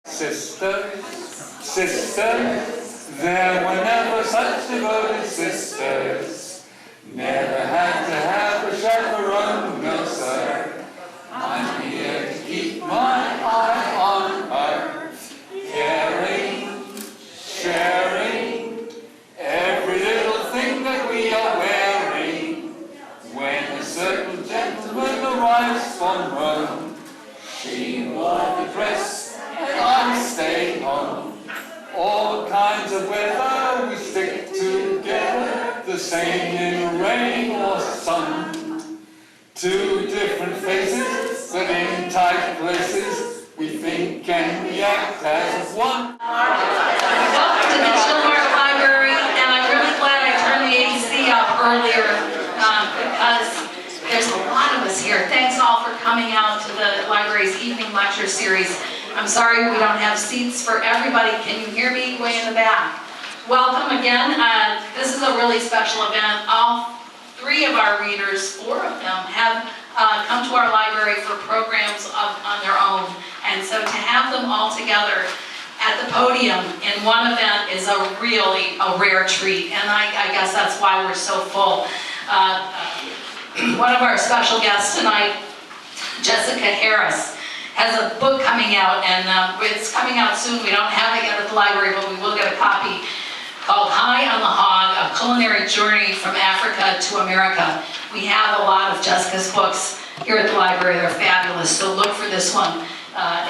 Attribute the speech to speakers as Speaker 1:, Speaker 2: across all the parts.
Speaker 1: Sisters, sisters, there were never such devoted sisters. Never had to have a chaperone, no sir. I'm here to keep my eye on her. Caring, sharing, every little thing that we are wearing. When a certain gentleman arrives from Rome, she wore the dress and I stay home. All kinds of weather we stick together, the same in rain or sun. Two different faces, but in tight places, we think and we act as one.
Speaker 2: Welcome to the Chilmark Library, and I'm really glad I turned the AC up earlier because there's a lot of us here. Thanks all for coming out to the library's evening lecture series. I'm sorry we don't have seats for everybody. Can you hear me way in the back? Welcome again. This is a really special event. All three of our readers, four of them, have come to our library for programs on their own. And so to have them all together at the podium in one event is really a rare treat. And I guess that's why we're so full. One of our special guests tonight, Jessica Harris, has a book coming out, and it's coming out soon. We don't have it yet at the library, but we will get a copy, called High on the Hog, A Culinary Journey from Africa to America. We have a lot of Jessica's books here at the library. They're fabulous, so look for this one.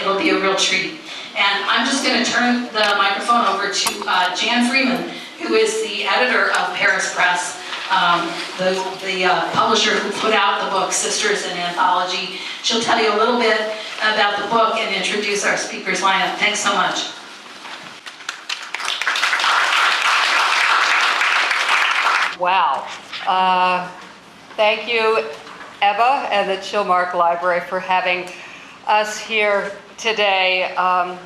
Speaker 2: It'll be a real treat. And I'm just going to turn the microphone over to Jan Freeman, who is the editor of Paris Press, the publisher who put out the book Sisters, an Anthology. She'll tell you a little bit about the book and introduce our speakers lineup. Thanks so much.
Speaker 3: Wow. Thank you, Eva and the Chilmark Library for having us here today. I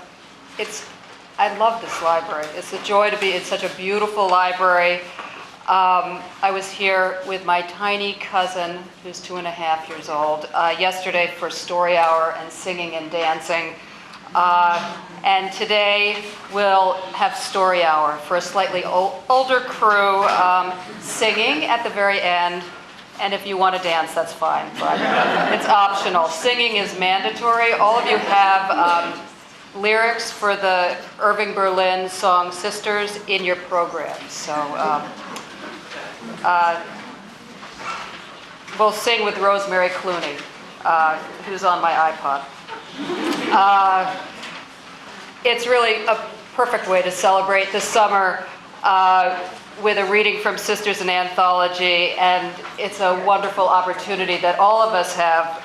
Speaker 3: love this library. It's a joy to be in such a beautiful library. I was here with my tiny cousin, who's 2.5 years old, yesterday for story hour and singing and dancing. And today we'll have story hour for a slightly older crew, singing at the very end. And if you want to dance, that's fine, but it's optional. Singing is mandatory. All of you have lyrics for the Irving Berlin song Sisters in your program. So we'll sing with Rosemary Clooney, who's on my iPod. It's really a perfect way to celebrate the summer with a reading from Sisters, an Anthology, and it's a wonderful opportunity that all of us have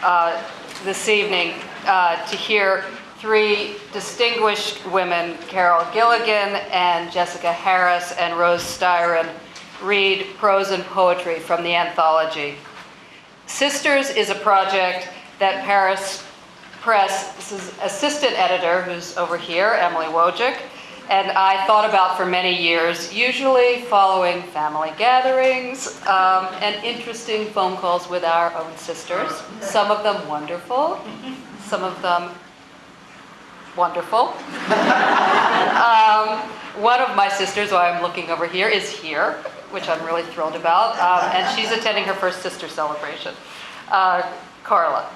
Speaker 3: this evening to hear three distinguished women, Carol Gilligan and Jessica Harris and Rose Styron, read prose and poetry from the anthology. Sisters is a project that Paris Press' assistant editor, who's over here, Emily Wojcik, and I thought about for many years, usually following family gatherings and interesting phone calls with our own sisters, some of them wonderful, some of them wonderful. One of my sisters, who I'm looking over here, is here, which I'm really thrilled about, and she's attending her first sister celebration, Carla.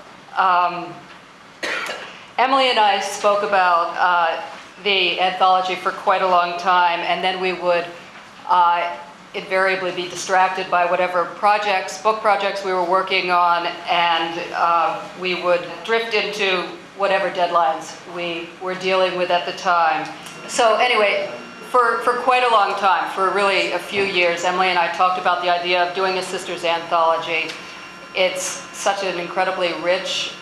Speaker 3: Emily and I spoke about the anthology for quite a long time, and then we would invariably be distracted by whatever book projects we were working on, and we would drift into whatever deadlines we were dealing with at the time. So anyway, for quite a long time, for really a few years, Emily and I talked about the idea of doing a Sisters anthology. It's such an incredibly rich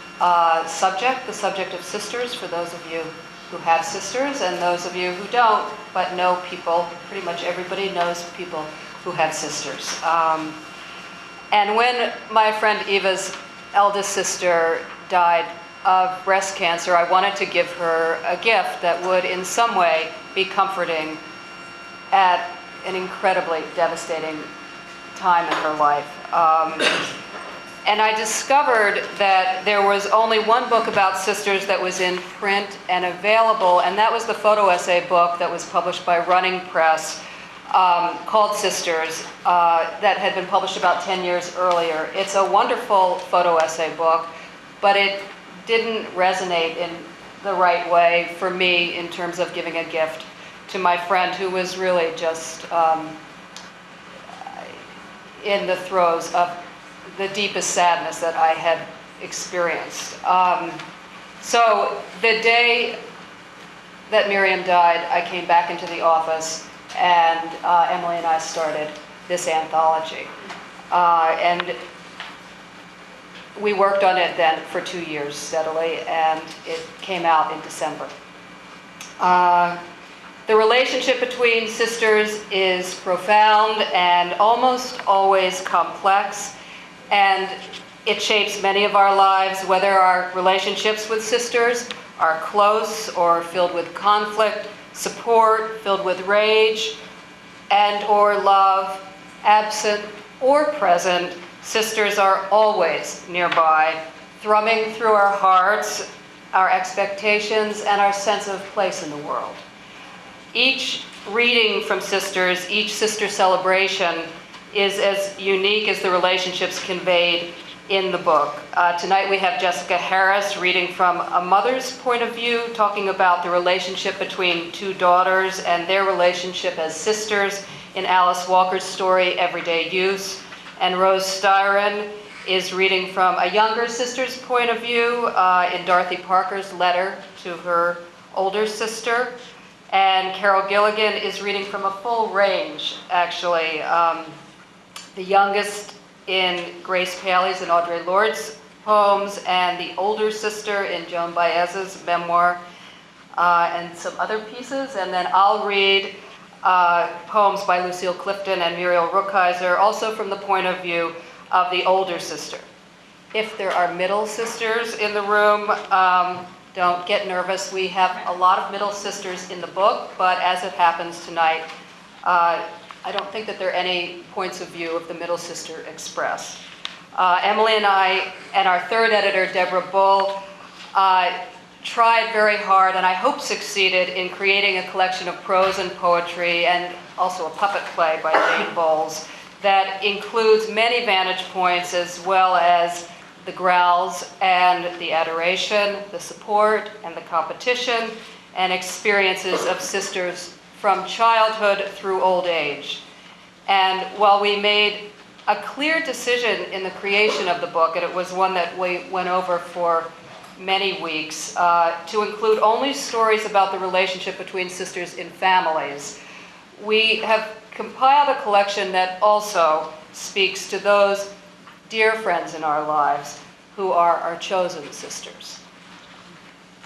Speaker 3: subject, the subject of sisters, for those of you who have sisters and those of you who don't, but know people. Pretty much everybody knows people who have sisters. And when my friend Eva's eldest sister died of breast cancer, I wanted to give her a gift that would in some way be comforting at an incredibly devastating time in her life. And I discovered that there was only one book about sisters that was in print and available, and that was the photo essay book that was published by Running Press, called Sisters, that had been published about 10 years earlier. It's a wonderful photo essay book, but it didn't resonate in the right way for me in terms of giving a gift to my friend who was really just in the throes of the deepest sadness that I had experienced. So the day that Miriam died, I came back into the office, and Emily and I started this anthology. And we worked on it then for 2 years steadily, and it came out in December. The relationship between sisters is profound and almost always complex, and it shapes many of our lives, whether our relationships with sisters are close or filled with conflict, support, filled with rage, and or love, absent or present. Sisters are always nearby, thrumming through our hearts, our expectations, and our sense of place in the world. Each reading from sisters, each sister celebration, is as unique as the relationships conveyed in the book. Tonight we have Jessica Harris reading from a mother's point of view, talking about the relationship between two daughters and their relationship as sisters in Alice Walker's story, Everyday Use. And Rose Styron is reading from a younger sister's point of view in Dorothy Parker's letter to her older sister. And Carol Gilligan is reading from a full range, actually. The youngest in Grace Paley's and Audre Lorde's poems, and the older sister in Joan Baez's memoir, and some other pieces. And then I'll read poems by Lucille Clifton and Muriel Rukeyser, also from the point of view of the older sister. If there are middle sisters in the room, don't get nervous. We have a lot of middle sisters in the book, but as it happens tonight, I don't think that there are any points of view of the middle sister expressed. Emily and I and our third editor, Deborah Bull, tried very hard, and I hope succeeded, in creating a collection of prose and poetry, and also a puppet play by Jane Bowles, that includes many vantage points, as well as the growls and the adoration, the support and the competition, and experiences of sisters from childhood through old age. And while we made a clear decision in the creation of the book, and it was one that we went over for many weeks, to include only stories about the relationship between sisters in families, we have compiled a collection that also speaks to those dear friends in our lives who are our chosen sisters.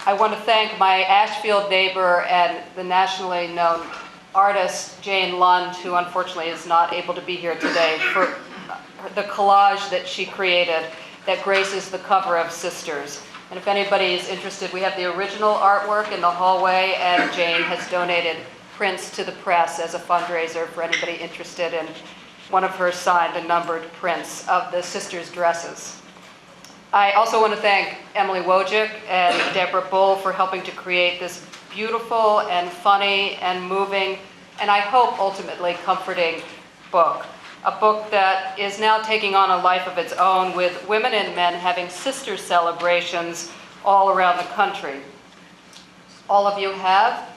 Speaker 3: I want to thank my Ashfield neighbor and the nationally known artist Jane Lund, who unfortunately is not able to be here today, for the collage that she created that graces the cover of Sisters. And if anybody is interested, we have the original artwork in the hallway, and Jane has donated prints to the press as a fundraiser for anybody interested in one of her signed and numbered prints of the sisters' dresses. I also want to thank Emily Wojcik and Deborah Bull for helping to create this beautiful and funny and moving, and I hope ultimately comforting book. A book that is now taking on a life of its own, with women and men having sister celebrations all around the country. All of you have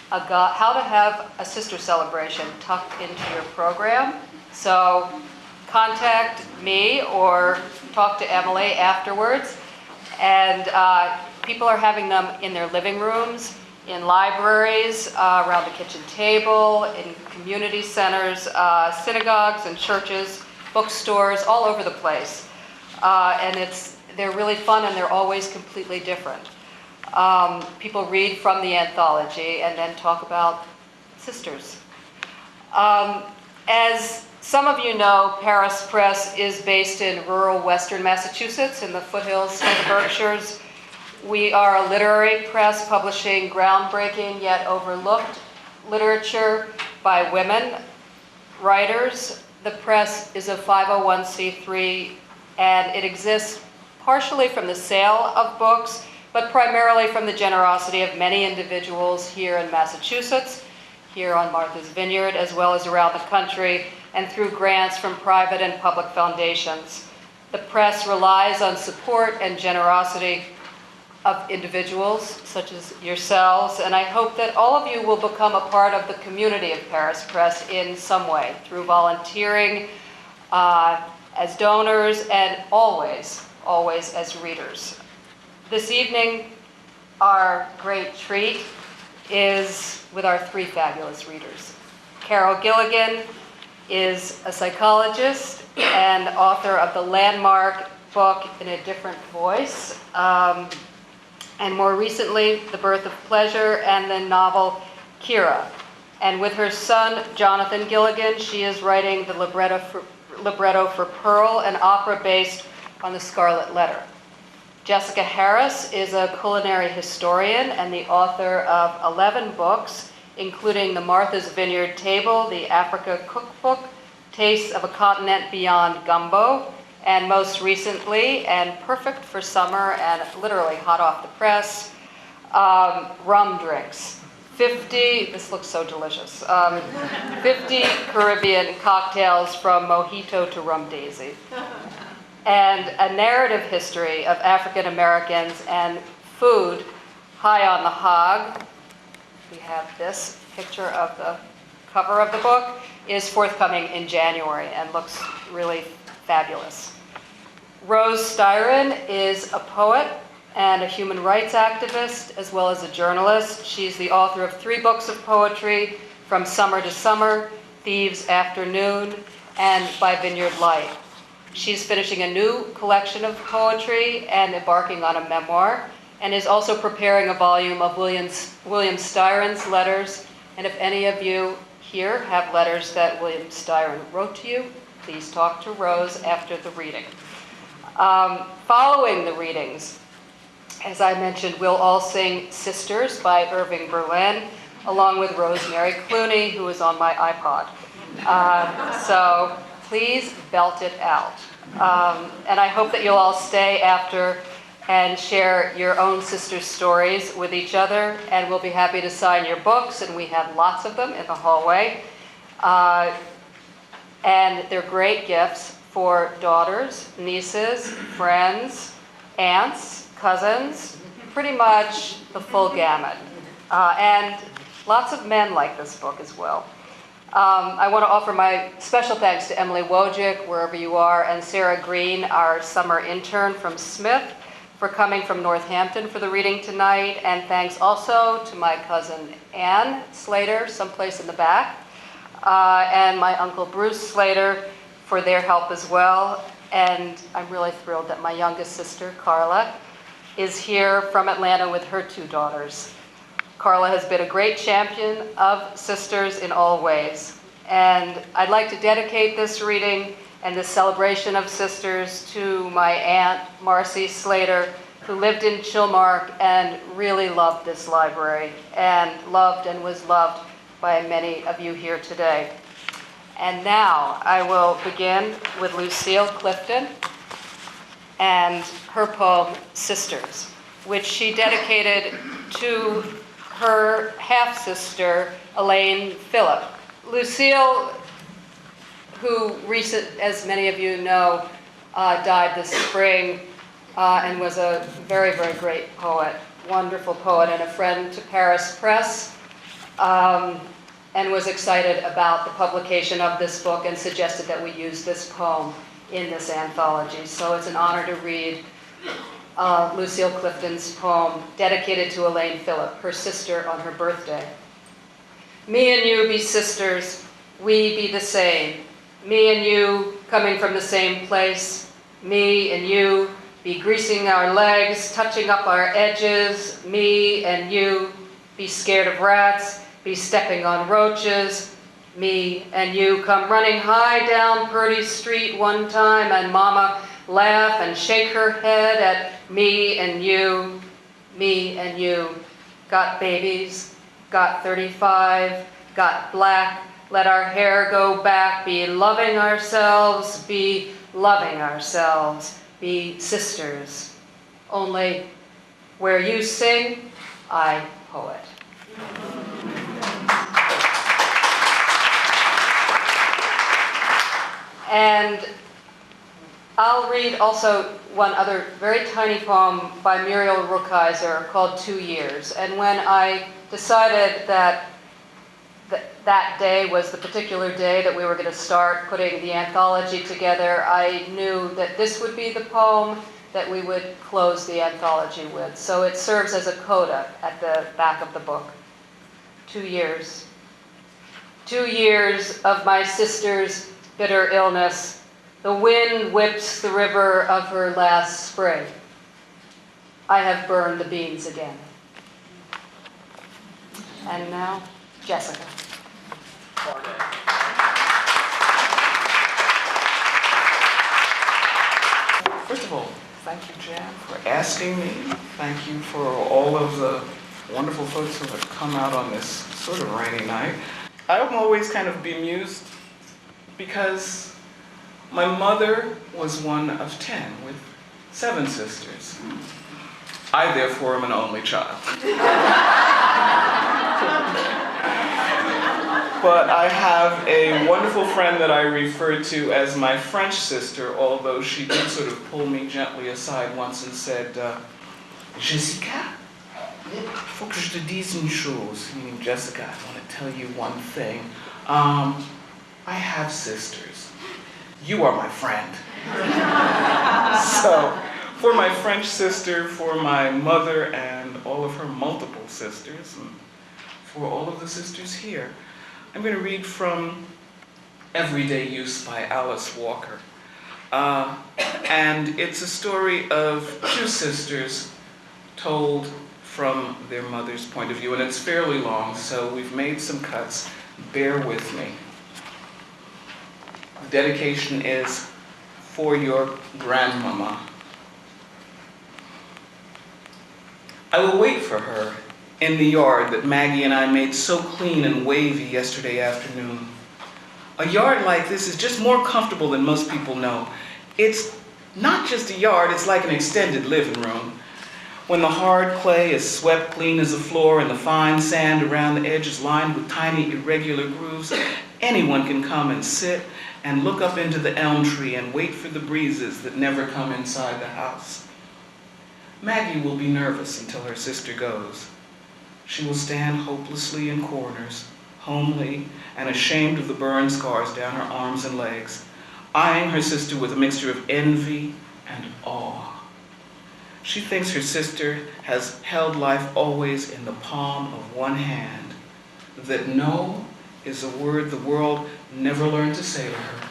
Speaker 3: how to have a sister celebration tucked into your program. So contact me or talk to Emily afterwards. And people are having them in their living rooms, in libraries, around the kitchen table, in community centers, synagogues and churches, bookstores, all over the place. And they're really fun, and they're always completely different. People read from the anthology and then talk about sisters. As some of you know, Paris Press is based in rural western Massachusetts in the foothills of the Berkshires. We are a literary press publishing groundbreaking yet overlooked literature by women writers. The press is a 501c3 and it exists partially from the sale of books, but primarily from the generosity of many individuals here in Massachusetts, here on Martha's Vineyard, as well as around the country, and through grants from private and public foundations. The press relies on support and generosity of individuals such as yourselves, and I hope that all of you will become a part of the community of Paris Press in some way, through volunteering, as donors, and always as readers. This evening, our great treat is with our three fabulous readers. Carol Gilligan is a psychologist and author of the landmark book In a Different Voice, and more recently, The Birth of Pleasure and the novel Kira. And with her son, Jonathan Gilligan, she is writing the libretto for Pearl, an opera based on the Scarlet Letter. Jessica Harris is a culinary historian and the author of 11 books, including The Martha's Vineyard Table, The Africa Cookbook, Tastes of a Continent Beyond Gumbo, and most recently, and perfect for summer and literally hot off the press, rum drinks. 50, this looks so delicious, 50 Caribbean cocktails from mojito to rum daisy. And a narrative history of African Americans and food high on the hog. We have this picture of the cover of the book, is forthcoming in January and looks really fabulous. Rose Styron is a poet and a human rights activist, as well as a journalist. She's the author of 3 books of poetry, From Summer to Summer, Thieves' Afternoon, and By Vineyard Light. She's finishing a new collection of poetry and embarking on a memoir, and is also preparing a volume of William Styron's letters. And if any of you here have letters that William Styron wrote to you, please talk to Rose after the reading. Following the readings, as I mentioned, we'll all sing Sisters by Irving Berlin, along with Rosemary Clooney, who is on my iPod. So please belt it out. And I hope that you'll all stay after and share your own sisters' stories with each other, and we'll be happy to sign your books, and we have lots of them in the hallway. And they're great gifts for daughters, nieces, friends, aunts, cousins, pretty much the full gamut. And lots of men like this book as well. I want to offer my special thanks to Emily Wojcik, wherever you are, and Sarah Green, our summer intern from Smith, for coming from Northampton for the reading tonight. And thanks also to my cousin Ann Slater, someplace in the back, and my uncle Bruce Slater for their help as well. And I'm really thrilled that my youngest sister, Carla, is here from Atlanta with her 2 daughters. Carla has been a great champion of sisters in all ways. And I'd like to dedicate this reading and this celebration of sisters to my Aunt Marcy Slater, who lived in Chilmark and really loved this library and loved and was loved by many of you here today. And now I will begin with Lucille Clifton and her poem, Sisters, which she dedicated to her half-sister, Elaine Phillip. Lucille, who, as many of you know, died this spring and was a very, very great poet, wonderful poet, and a friend to Paris Press, and was excited about the publication of this book and suggested that we use this poem in this anthology. So it's an honor to read Lucille Clifton's poem dedicated to Elaine Phillip, her sister on her birthday. Me and you be sisters, we be the same. Me and you coming from the same place. Me and you be greasing our legs, touching up our edges. Me and you be scared of rats, be stepping on roaches. Me and you come running high down Purdy Street one time, and Mama laugh and shake her head at me and you. Me and you got babies, got 35, got black, let our hair go back, be loving ourselves, be loving ourselves, be sisters. Only where you sing, I poet. And I'll read also one other very tiny poem by Muriel Rukeyser called 2 Years. And when I decided that that day was the particular day that we were going to start putting the anthology together, I knew that this would be the poem that we would close the anthology with. So it serves as a coda at the back of the book. 2 years. 2 years of my sister's bitter illness. The wind whips the river of her last spring. I have burned the beans again. And now, Jessica.
Speaker 4: First of all, thank you, Jan, for asking me. Thank you for all of the wonderful folks who have come out on this sort of rainy night. I'm always kind of bemused because my mother was one of 10 with 7 sisters. I, therefore, am an only child. But I have a wonderful friend that I refer to as my French sister, although she did sort of pull me gently aside once and said, Jessica, il faut que je te dise une chose. Meaning, Jessica, I want to tell you one thing. I have sisters. You are my friend. So, for my French sister, for my mother and all of her multiple sisters, and for all of the sisters here, I'm going to read from Everyday Use by Alice Walker. And it's a story of 2 sisters told from their mother's point of view, and it's fairly long, so we've made some cuts. Bear with me. The dedication is for your grandmama. I will wait for her in the yard that Maggie and I made so clean and wavy yesterday afternoon. A yard like this is just more comfortable than most people know. It's not just a yard, it's like an extended living room. When the hard clay is swept clean as a floor and the fine sand around the edge is lined with tiny irregular grooves, anyone can come and sit and look up into the elm tree and wait for the breezes that never come inside the house. Maggie will be nervous until her sister goes. She will stand hopelessly in corners, homely and ashamed of the burn scars down her arms and legs, eyeing her sister with a mixture of envy and awe. She thinks her sister has held life always in the palm of one hand, that no is a word the world never learned to say to her.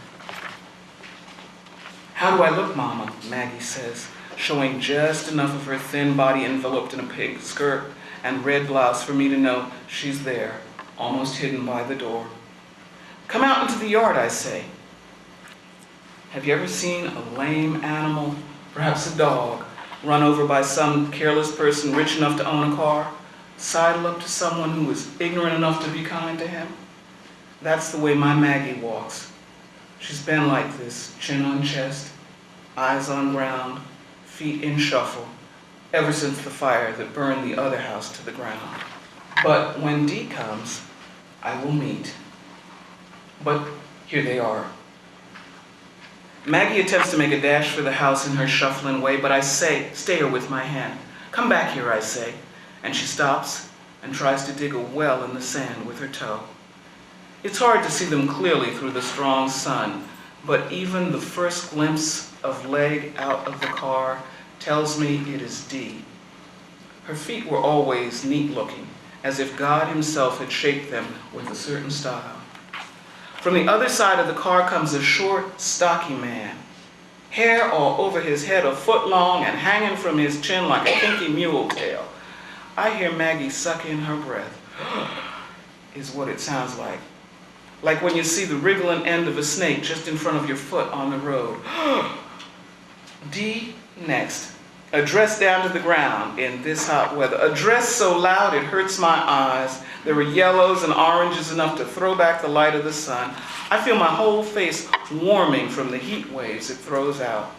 Speaker 4: How do I look, Mama? Maggie says, showing just enough of her thin body enveloped in a pink skirt and red blouse for me to know she's there, almost hidden by the door. Come out into the yard, I say. Have you ever seen a lame animal, perhaps a dog, run over by some careless person rich enough to own a car, sidle up to someone who is ignorant enough to be kind to him? That's the way my Maggie walks. She's been like this, chin on chest, eyes on ground, feet in shuffle, ever since the fire that burned the other house to the ground. But when Dee comes, I will meet. But here they are. Maggie attempts to make a dash for the house in her shuffling way, but I say, stay her with my hand. Come back here, I say. And she stops and tries to dig a well in the sand with her toe. It's hard to see them clearly through the strong sun, but even the first glimpse of leg out of the car tells me it is Dee. Her feet were always neat-looking, as if God himself had shaped them with a certain style. From the other side of the car comes a short, stocky man, hair all over his head a foot long and hanging from his chin like a kinky mule tail. I hear Maggie suck in her breath, is what it sounds like. Like when you see the wriggling end of a snake just in front of your foot on the road. Dee next, A dress down to the ground in this hot weather. A dress so loud it hurts my eyes. There were yellows and oranges enough to throw back the light of the sun. I feel my whole face warming from the heat waves it throws out.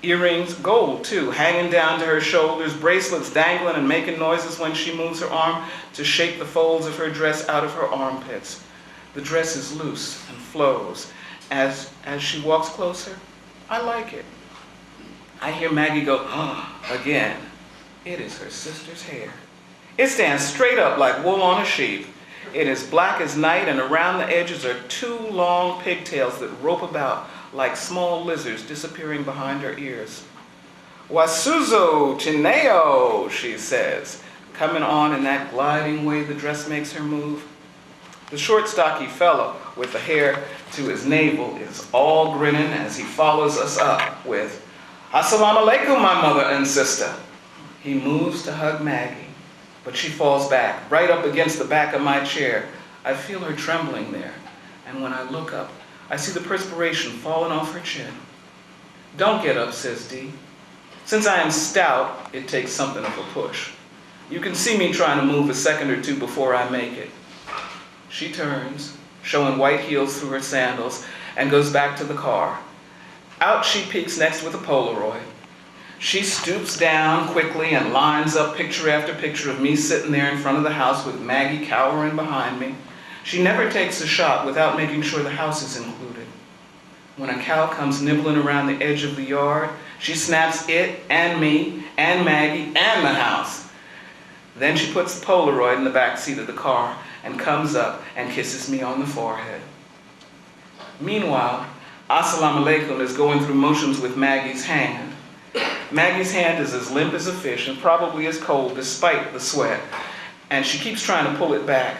Speaker 4: Earrings, gold too, hanging down to her shoulders, bracelets dangling and making noises when she moves her arm to shake the folds of her dress out of her armpits. The dress is loose and flows. As she walks closer, I like it. I hear Maggie go, "Oh," again. It is her sister's hair. It stands straight up like wool on a sheep. It is black as night, and around the edges are two long pigtails that rope about like small lizards disappearing behind her ears. "Wasuzo Chineo," she says, coming on in that gliding way the dress makes her move. The short, stocky fellow with the hair to his navel is all grinning as he follows us up with, "Assalamu alaikum, my mother and sister." He moves to hug Maggie, but she falls back, right up against the back of my chair. I feel her trembling there, and when I look up, I see the perspiration falling off her chin. "Don't get up," says Dee. Since I am stout, it takes something of a push. You can see me trying to move a second or two before I make it. She turns, showing white heels through her sandals, and goes back to the car. Out she peeks next with a Polaroid. She stoops down quickly and lines up picture after picture of me sitting there in front of the house with Maggie cowering behind me. She never takes a shot without making sure the house is included. When a cow comes nibbling around the edge of the yard, she snaps it and me and Maggie and the house. Then she puts the Polaroid in the back seat of the car and comes up and kisses me on the forehead. Meanwhile, Assalamu alaikum is going through motions with Maggie's hand. Maggie's hand is as limp as a fish and probably as cold despite the sweat, and she keeps trying to pull it back.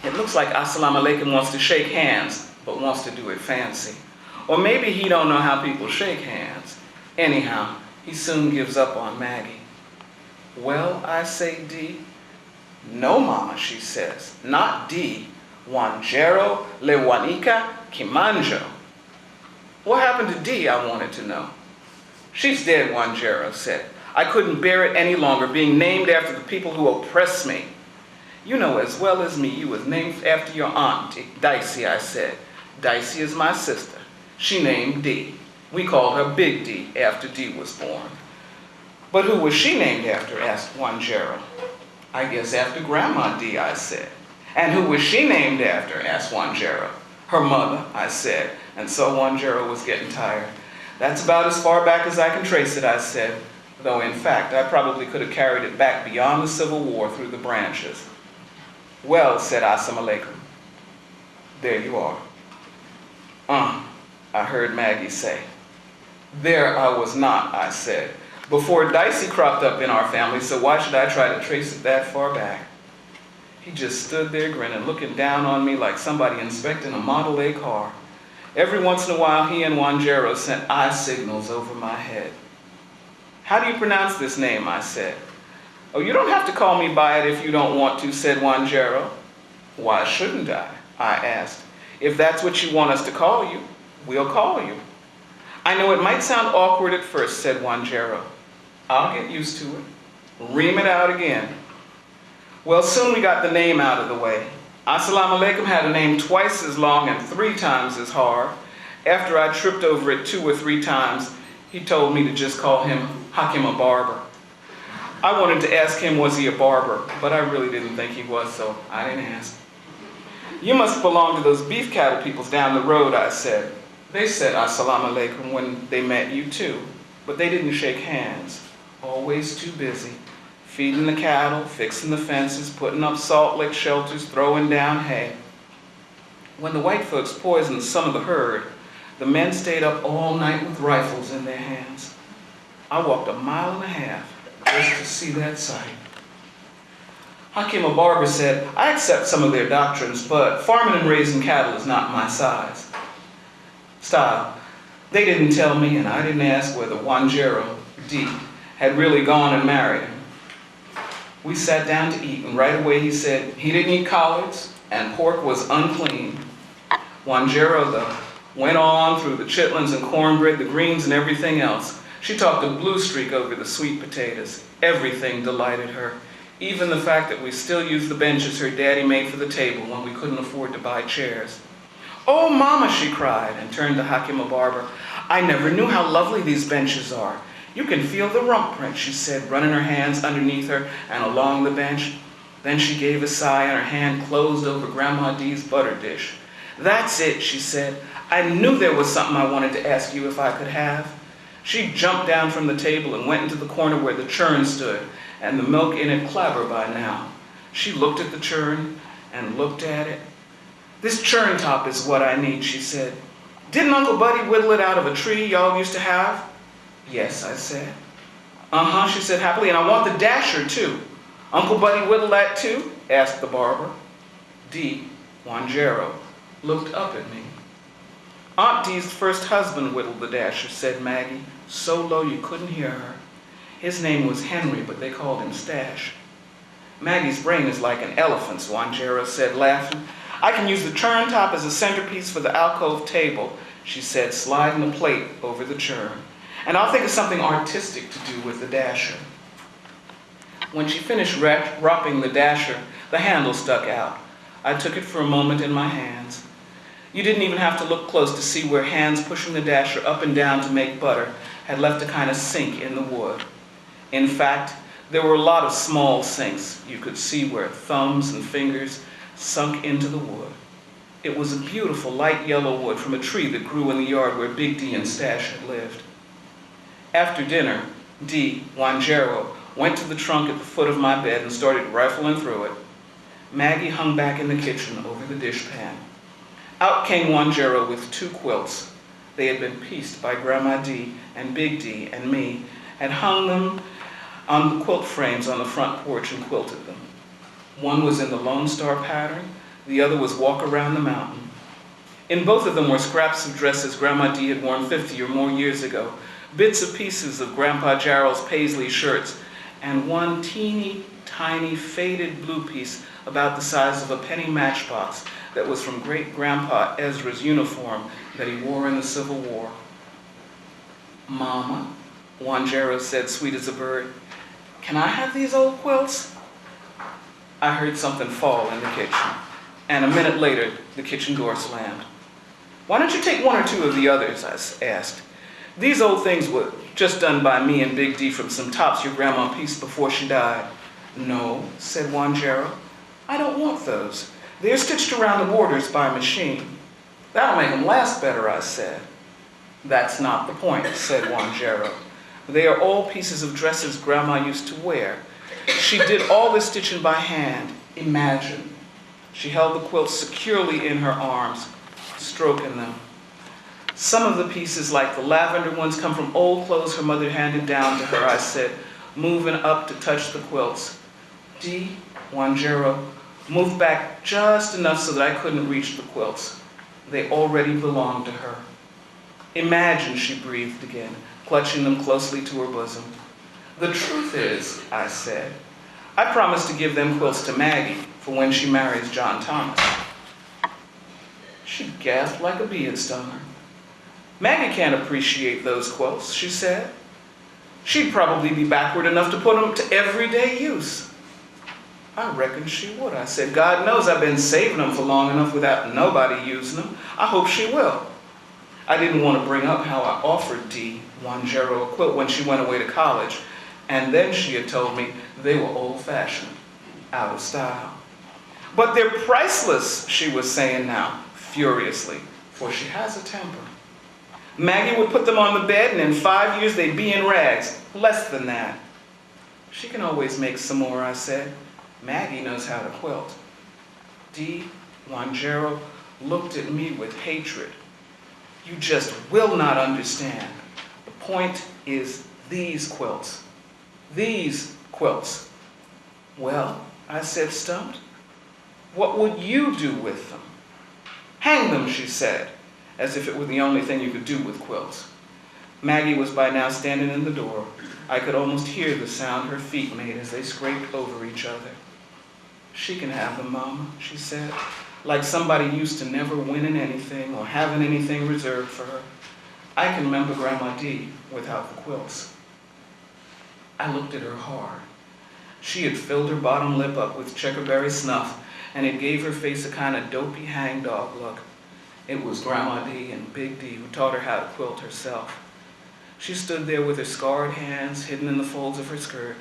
Speaker 4: It looks like Assalamu alaikum wants to shake hands, but wants to do it fancy. Or maybe he don't know how people shake hands. Anyhow, he soon gives up on Maggie. "Well," I say, Dee. "No, Mama," she says, "not Dee. Wanjero le Wanika Kimanjo." What happened to Dee, I wanted to know. "She's dead," Wanjero said. "I couldn't bear it any longer, being named after the people who oppress me." "You know as well as me you was named after your aunt, Dicey," I said. "Dicey is my sister. She named Dee. We called her Big D after Dee was born." "But who was she named after?" asked Wanjero. "I guess after Grandma Dee," I said. "And who was she named after?" asked Wanjero. "Her mother," I said, and so Wanjero was getting tired. "That's about as far back as I can trace it," I said, though in fact I probably could have carried it back beyond the Civil War through the branches. "Well," said Assalamu alaikum, "there you are." I heard Maggie say. "There I was not," I said. "Before Dicey cropped up in our family, so why should I try to trace it that far back?" He just stood there grinning, looking down on me like somebody inspecting a Model A car. Every once in a while, he and Wanjero sent eye signals over my head. "How do you pronounce this name?" I said. "Oh, you don't have to call me by it if you don't want to," said Wanjero. "Why shouldn't I?" I asked. "If that's what you want us to call you, we'll call you." "I know it might sound awkward at first," said Wanjero. "I'll get used to it." Ream it out again. Well, soon we got the name out of the way. Assalamu alaikum had a name twice as long and 3 times as hard. After I tripped over it 2 or 3 times, he told me to just call him Hakim a barber. I wanted to ask him was he a barber, but I really didn't think he was, so I didn't ask. "You must belong to those beef cattle peoples down the road," I said. They said Assalamu alaikum when they met you too, but they didn't shake hands. Always too busy. Feeding the cattle, fixing the fences, putting up salt lick shelters, throwing down hay. When the white folks poisoned some of the herd, the men stayed up all night with rifles in their hands. I walked 1.5 miles just to see that sight. Hakim a barber said, "I accept some of their doctrines, but farming and raising cattle is not my style." They didn't tell me, and I didn't ask whether Wanjero D had really gone and married him. We sat down to eat, and right away he said he didn't eat collards, and pork was unclean. Wanjero, though, went on through the chitlins and cornbread, the greens and everything else, She talked a blue streak over the sweet potatoes. Everything delighted her, even the fact that we still used the benches her daddy made for the table when we couldn't afford to buy chairs. "Oh, Mama," she cried, and turned to Hakima Barber. "I never knew how lovely these benches are. You can feel the rump print," she said, running her hands underneath her and along the bench. Then she gave a sigh and her hand closed over Grandma Dee's butter dish. "That's it," she said. "I knew there was something I wanted to ask you if I could have." She jumped down from the table and went into the corner where the churn stood, and the milk in it clabbered by now. She looked at the churn and looked at it. "This churn top is what I need," she said. "Didn't Uncle Buddy whittle it out of a tree y'all used to have?" "Yes," I said. "Uh-huh," she said happily, "and I want the dasher too." "Uncle Buddy whittled that too?" asked the barber. Dee Wanjero looked up at me. "Aunt Dee's first husband whittled the dasher," said Maggie, so low you couldn't hear her. "His name was Henry, but they called him Stash." "Maggie's brain is like an elephant's," Wanjero said, laughing. "I can use the churn top as a centerpiece for the alcove table," she said, sliding the plate over the churn. "And I'll think of something artistic to do with the dasher." When she finished wrapping the dasher, the handle stuck out. I took it for a moment in my hands. You didn't even have to look close to see where hands pushing the dasher up and down to make butter had left a kind of sink in the wood. In fact, there were a lot of small sinks. You could see where thumbs and fingers sunk into the wood. It was a beautiful light yellow wood from a tree that grew in the yard where Big D and Stash had lived. After dinner, Dee Wanjero went to the trunk at the foot of my bed and started rifling through it. Maggie hung back in the kitchen over the dishpan. Out came Wanjero with 2 quilts. They had been pieced by Grandma Dee and Big D and me, and hung them on the quilt frames on the front porch and quilted them. One was in the Lone Star pattern, the other was Walk Around the Mountain. In both of them were scraps of dresses Grandma Dee had worn 50 or more years ago, bits of pieces of Grandpa Jarrell's paisley shirts, and one teeny tiny faded blue piece about the size of a penny matchbox that was from Great-Grandpa Ezra's uniform that he wore in the Civil War. "Mama," Wanjero said, sweet as a bird, "can I have these old quilts?" I heard something fall in the kitchen, and a minute later, the kitchen door slammed. "Why don't you take 1 or 2 of the others?" I asked. "These old things were just done by me and Big D from some tops your grandma pieced before she died." "No," said Wanjero, "I don't want those. They're stitched around the borders by machine." "That'll make them last better," I said. "That's not the point," said Wanjero. "They are all pieces of dresses Grandma used to wear. She did all this stitching by hand. Imagine." She held the quilts securely in her arms, stroking them. "Some of the pieces, like the lavender ones, come from old clothes her mother handed down to her," I said, moving up to touch the quilts. Dee Wanjero moved back just enough so that I couldn't reach the quilts. They already belonged to her. "Imagine," she breathed again, clutching them closely to her bosom. "The truth is," I said, "I promised to give them quilts to Maggie for when she marries John Thomas." She gasped like a bee had stung her. "Maggie can't appreciate those quilts," she said. "She'd probably be backward enough to put them to everyday use." "I reckon she would," I said. "God knows I've been saving them for long enough without nobody using them. I hope she will." I didn't want to bring up how I offered Dee Wanjero a quilt when she went away to college, and then she had told me they were old-fashioned, out of style. "But they're priceless," she was saying now, furiously, for she has a temper. "Maggie would put them on the bed, and in 5 years they'd be in rags, less than that." "She can always make some more," I said. "Maggie knows how to quilt." Dee Wanjero looked at me with hatred. "You just will not understand. The point is these quilts. These quilts." "Well," I said, stumped, "what would you do with them?" "Hang them," she said, as if it were the only thing you could do with quilts. Maggie was by now standing in the door. I could almost hear the sound her feet made as they scraped over each other. "She can have them, Mama," she said, like somebody used to never winning anything or having anything reserved for her. I can remember Grandma D without the quilts. I looked at her hard. She had filled her bottom lip up with checkerberry snuff, and it gave her face a kind of dopey hangdog look. It was Grandma D and Big D who taught her how to quilt herself. She stood there with her scarred hands hidden in the folds of her skirt.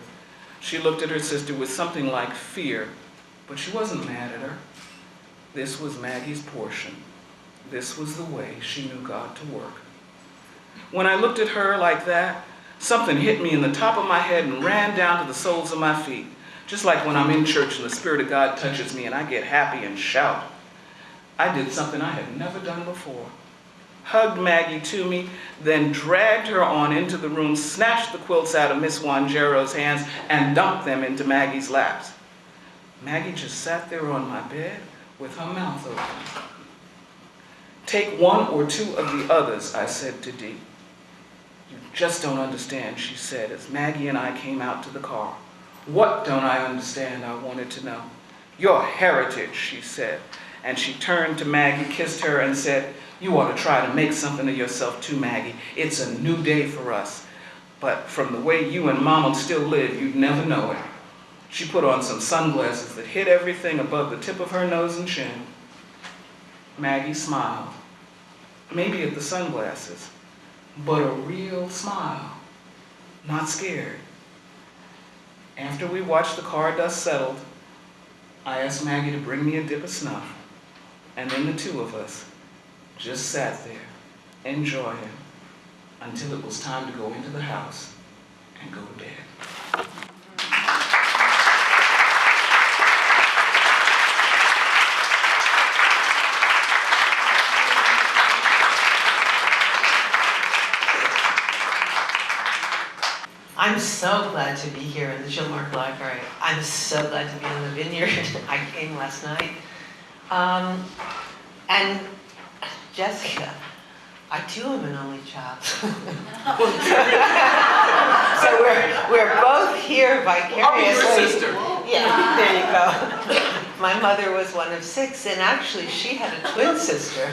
Speaker 4: She looked at her sister with something like fear, but she wasn't mad at her. This was Maggie's portion. This was the way she knew God to work. When I looked at her like that, something hit me in the top of my head and ran down to the soles of my feet, just like when I'm in church and the Spirit of God touches me and I get happy and shout. I did something I had never done before. Hugged Maggie to me, then dragged her on into the room, snatched the quilts out of Miss Wangero's hands, and dumped them into Maggie's laps. Maggie just sat there on my bed with her mouth open. Take one or two of the others, I said to Dee. You just don't understand, she said, as Maggie and I came out to the car. What don't I understand, I wanted to know. Your heritage, she said. And she turned to Maggie, kissed her, and said, you ought to try to make something of yourself too, Maggie. It's a new day for us. But from the way you and Mama still live, you'd never know it. She put on some sunglasses that hid everything above the tip of her nose and chin. Maggie smiled, maybe at the sunglasses, but a real smile, not scared. After we watched the car dust settled, I asked Maggie to bring me a dip of snuff, and then the two of us just sat there, enjoying, until it was time to go into the house and go to bed.
Speaker 5: I'm so glad to be here in the Chilmark Library. I'm so glad to be in the vineyard. I came last night. And Jessica, I too am an only child. So we're both here vicariously.
Speaker 4: I'll be your sister.
Speaker 5: Yeah, there you go. My mother was one of 6, and actually she had a twin sister.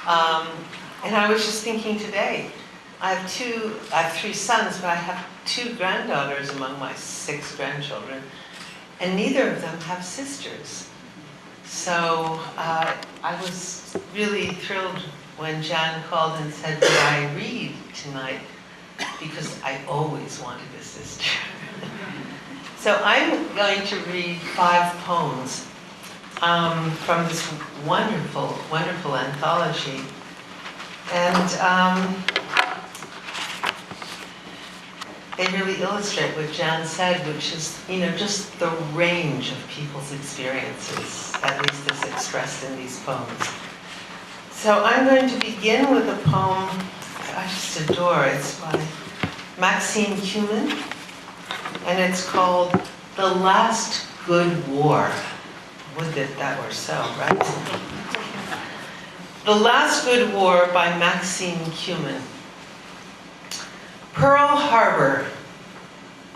Speaker 5: And I was just thinking today, I have 3 sons, but I have 2 granddaughters among my 6 grandchildren, and neither of them have sisters. So I was really thrilled when Jan called and said, "Would I read tonight?" Because I always wanted a sister. So I'm going to read 5 poems from this wonderful, wonderful anthology. And they really illustrate what Jan said, which is, just the range of people's experiences, at least as expressed in these poems. So I'm going to begin with a poem I just adore. It's by Maxine Cumin, and it's called The Last Good War. Would that were so, right? The Last Good War by Maxine Cumin. Pearl Harbor,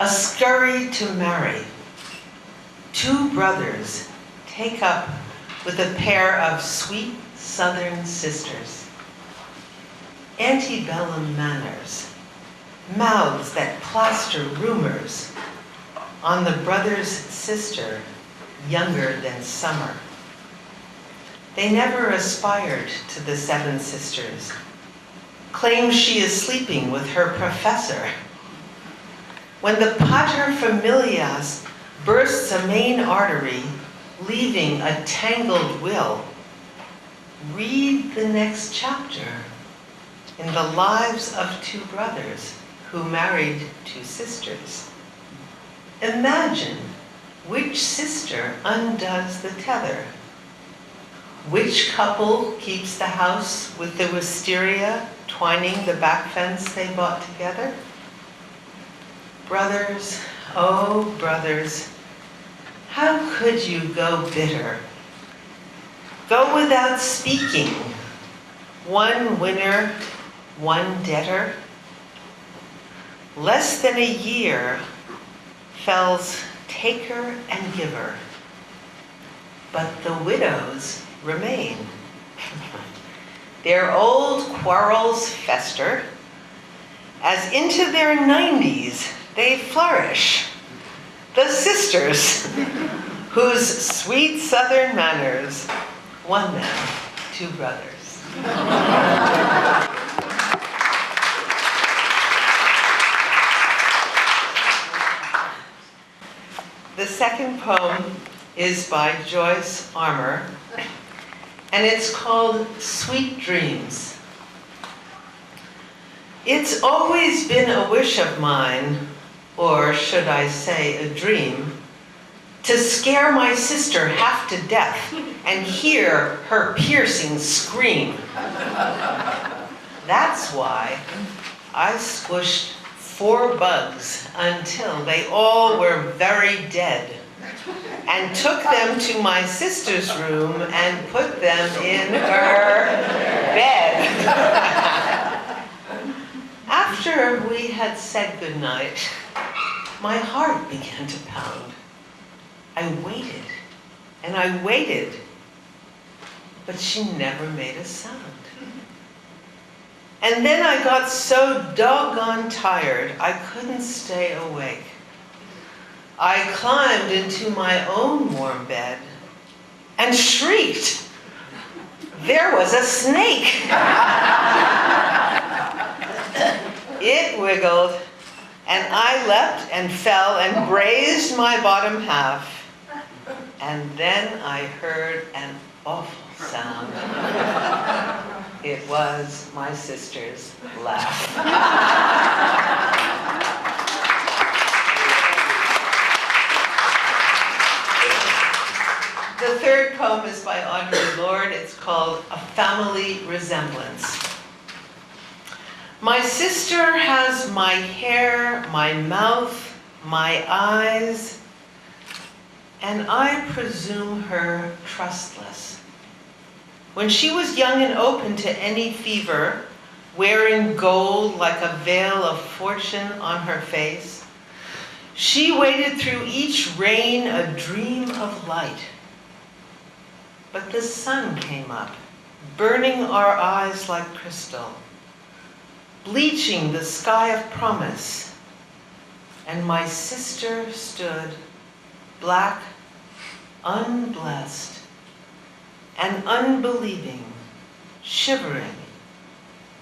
Speaker 5: a scurry to marry. 2 brothers take up with a pair of sweet Southern sisters. Antebellum manners, mouths that plaster rumors on the brother's sister, younger than summer. They never aspired to the 7 sisters. Claims she is sleeping with her professor. When the pater familias bursts a main artery, leaving a tangled will, read the next chapter in the lives of 2 brothers who married 2 sisters. Imagine which sister undoes the tether. Which couple keeps the house with the wisteria twining the back fence they bought together? Brothers, oh brothers, how could you go bitter? Go without speaking, 1 winner, 1 debtor. Less than a year fells taker and giver, but the widows remain. Their old quarrels fester, as into their 90s they flourish. The sisters, whose sweet southern manners won them 2 brothers. The second poem is by Joyce Armour, and it's called Sweet Dreams. It's always been a wish of mine, or should I say a dream, to scare my sister half to death and hear her piercing scream. That's why I squished 4 bugs until they all were very dead, and took them to my sister's room and put them in her bed. After we had said goodnight, my heart began to pound. I waited, and I waited, but she never made a sound. And then I got so doggone tired, I couldn't stay awake. I climbed into my own warm bed and shrieked. There was a snake. It wiggled, and I leapt and fell and grazed my bottom half. And then I heard an awful sound. It was my sister's laugh. The third poem is by Audre Lorde. It's called A Family Resemblance. My sister has my hair, my mouth, my eyes, and I presume her trustless. When she was young and open to any fever, wearing gold like a veil of fortune on her face, she waded through each rain a dream of light. But the sun came up, burning our eyes like crystal, bleaching the sky of promise, and my sister stood black, unblessed, and unbelieving, shivering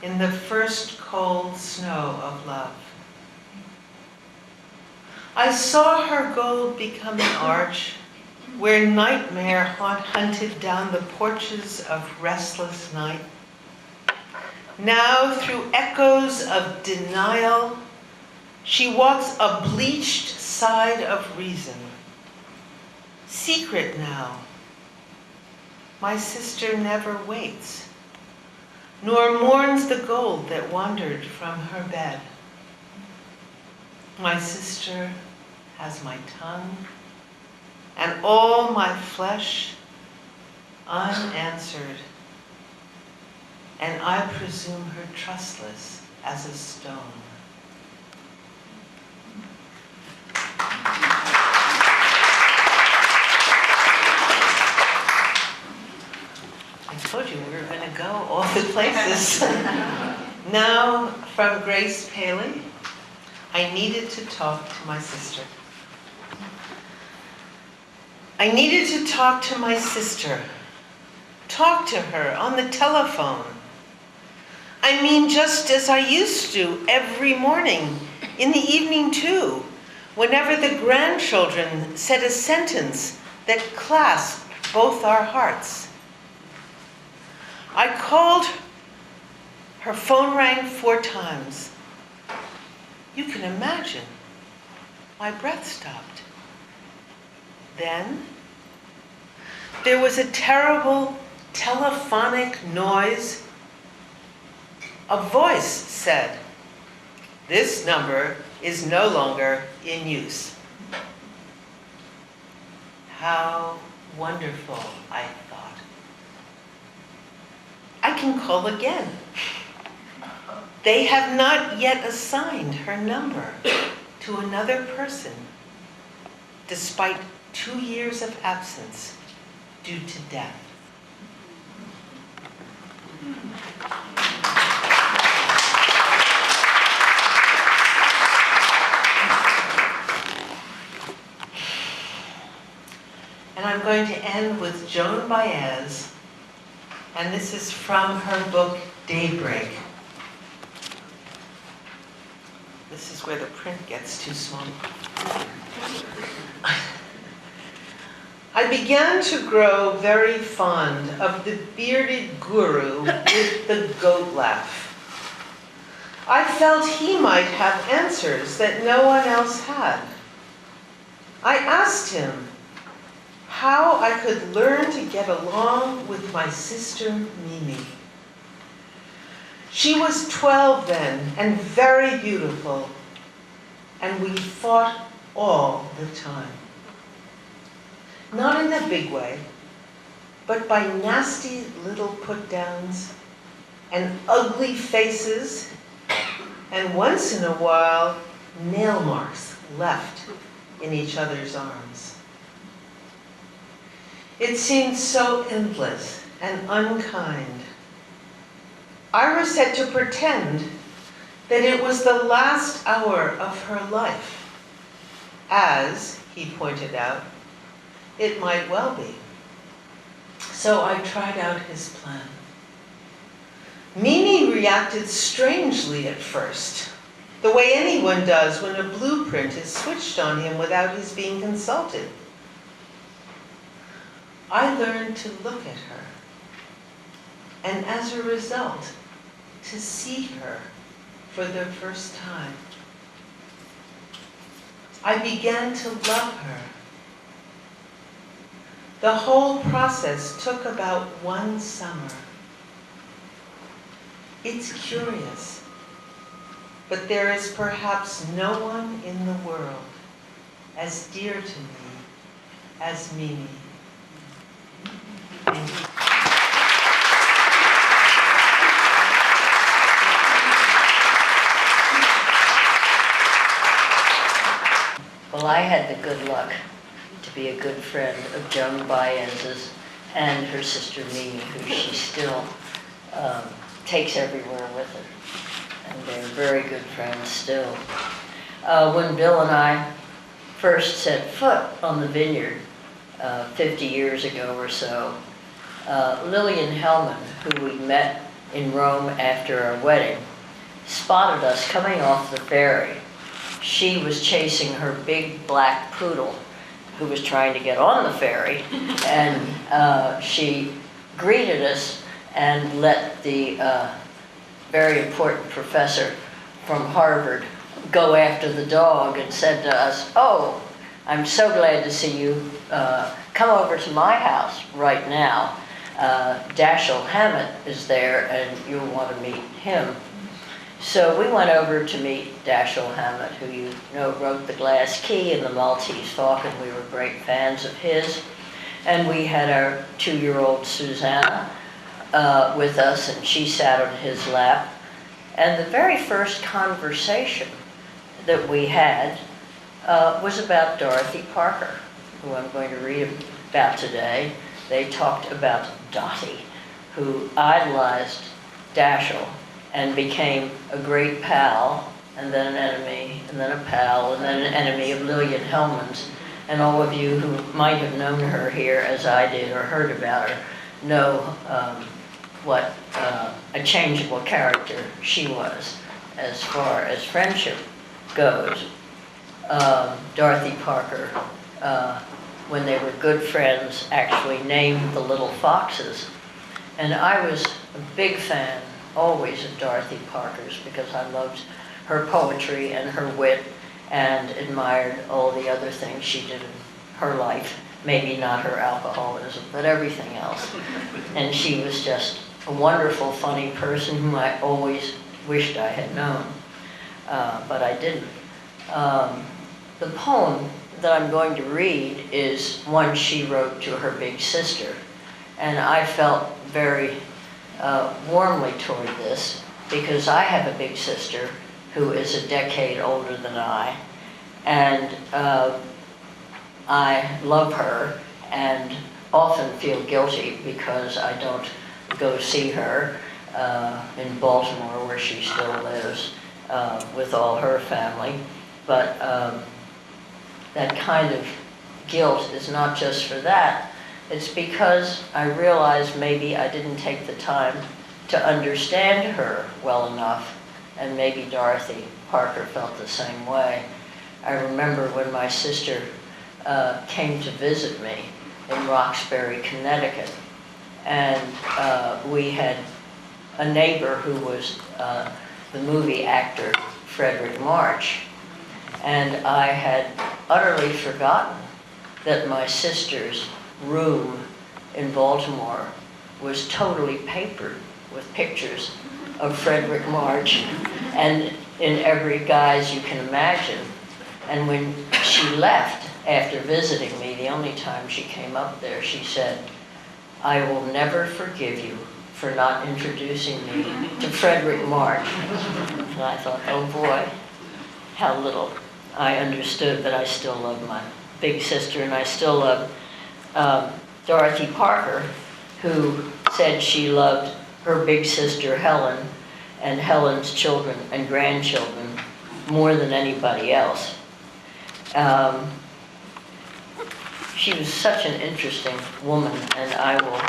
Speaker 5: in the first cold snow of love. I saw her gold become an arch where nightmare hunted down the porches of restless night. Now, through echoes of denial, she walks a bleached side of reason. Secret now, my sister never waits, nor mourns the gold that wandered from her bed. My sister has my tongue and all my flesh unanswered, and I presume her trustless as a stone. I told you we were going to go all the places. Now, from Grace Paley, I needed to talk to my sister. I needed to talk to my sister. Talk to her on the telephone. I mean, just as I used to every morning, in the evening too, whenever the grandchildren said a sentence that clasped both our hearts. I called, her phone rang 4 times. You can imagine, my breath stopped. Then, there was a terrible telephonic noise. A voice said, "This number is no longer in use." How wonderful, I thought. I can call again. They have not yet assigned her number to another person, despite 2 years of absence due to death. And I'm going to end with Joan Baez, and this is from her book, Daybreak. This is where the print gets too small. I began to grow very fond of the bearded guru with the goat laugh. I felt he might have answers that no one else had. I asked him how I could learn to get along with my sister Mimi. She was 12 then and very beautiful, and we fought all the time. Not in a big way, but by nasty little put-downs and ugly faces, and once in a while, nail marks left in each other's arms. It seemed so endless and unkind. Iris had to pretend that it was the last hour of her life, as, he pointed out, it might well be. So I tried out his plan. Mimi reacted strangely at first, the way anyone does when a blueprint is switched on him without his being consulted. I learned to look at her, and as a result, to see her for the first time. I began to love her. The whole process took about one summer. It's curious, but there is perhaps no one in the world as dear to me as Mimi. Thank you.
Speaker 6: Well, I had the good luck to be a good friend of Joan Baez's and her sister Mimi, who she still takes everywhere with her. And they're very good friends still. When Bill and I first set foot on the vineyard 50 years ago or so, Lillian Hellman, who we met in Rome after our wedding, spotted us coming off the ferry. She was chasing her big black poodle, who was trying to get on the ferry, and she greeted us and let the very important professor from Harvard go after the dog and said to us, "Oh, I'm so glad to see you. Come over to my house right now. Dashiell Hammett is there and you'll want to meet him." So we went over to meet Dashiell Hammett, who you know wrote The Glass Key and The Maltese Falcon. We were great fans of his. And we had our 2-year-old Susanna with us, and she sat on his lap. And the very first conversation that we had was about Dorothy Parker, who I'm going to read about today. They talked about Dottie, who idolized Dashiell and became a great pal, and then an enemy, and then a pal, and then an enemy of Lillian Hellman's. And all of you who might have known her here, as I did, or heard about her, know what a changeable character she was as far as friendship goes. Dorothy Parker, when they were good friends, actually named the little foxes. And I was a big fan always of Dorothy Parker's, because I loved her poetry and her wit and admired all the other things she did in her life. Maybe not her alcoholism, but everything else. And she was just a wonderful, funny person whom I always wished I had known, but I didn't. The poem that I'm going to read is one she wrote to her big sister, and I felt very warmly toward this, because I have a big sister who is a decade older than I, and I love her and often feel guilty because I don't go see her in Baltimore, where she still lives with all her family. But that kind of guilt is not just for that. It's because I realized maybe I didn't take the time to understand her well enough, and maybe Dorothy Parker felt the same way. I remember when my sister came to visit me in Roxbury, Connecticut, and we had a neighbor who was the movie actor Frederick March, and I had utterly forgotten that my sister's room in Baltimore was totally papered with pictures of Frederick March, and in every guise you can imagine. And when she left after visiting me, the only time she came up there, she said, "I will never forgive you for not introducing me to Frederick March." And I thought, oh boy, how little I understood, but I still love my big sister, and I still love Dorothy Parker, who said she loved her big sister Helen and Helen's children and grandchildren more than anybody else. She was such an interesting woman, and I will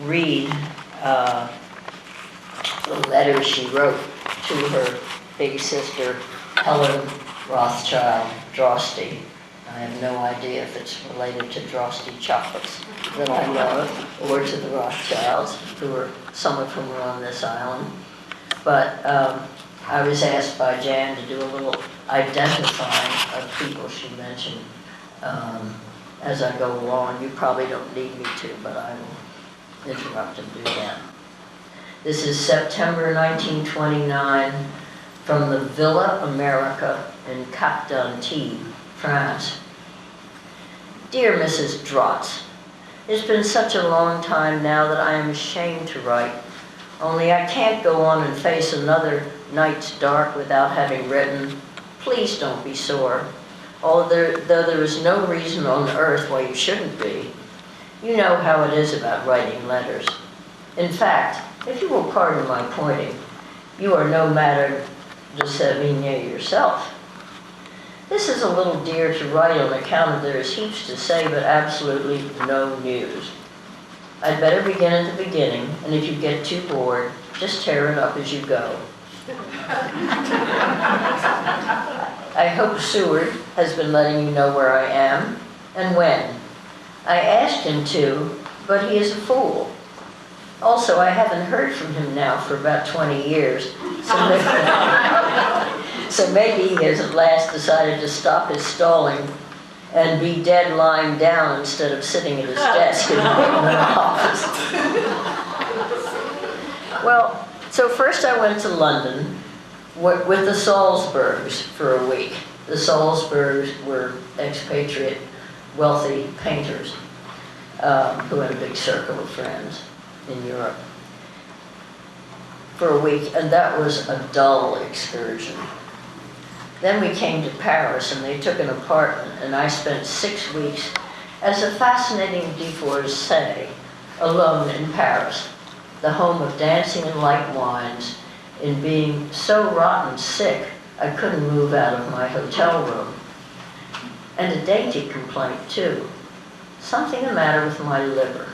Speaker 6: read the letter she wrote to her big sister Helen Rothschild Drosty. I have no idea if it's related to Drosty chocolates that I love, or to the Rothschilds, some of whom are on this island. But I was asked by Jan to do a little identifying of people she mentioned as I go along. You probably don't need me to, but I will interrupt and do that. This is September 1929 from the Villa America in Cap d'Antibes, France. Dear Mrs. Drotz, it's been such a long time now that I am ashamed to write. Only I can't go on and face another night's dark without having written. Please don't be sore. Although there is no reason on earth why you shouldn't be. You know how it is about writing letters. In fact, if you will pardon my pointing, you are no matter de Sévigné yourself. This is a little dear to write on account of there is heaps to say, but absolutely no news. I'd better begin at the beginning, and if you get too bored, just tear it up as you go. I hope Seward has been letting you know where I am and when. I asked him to, but he is a fool. Also, I haven't heard from him now for about 20 years, so maybe he has at last decided to stop his stalling and be dead lying down instead of sitting at his desk in the office. Well, so first I went to London with the Salzburgs for a week. The Salzburgs were expatriate, wealthy painters who had a big circle of friends in Europe for a week, and that was a dull excursion. Then we came to Paris, and they took an apartment, and I spent 6 weeks as a fascinating divorcee alone in Paris, the home of dancing and light wines, in being so rotten sick I couldn't move out of my hotel room. And a dainty complaint, too. Something the matter with my liver.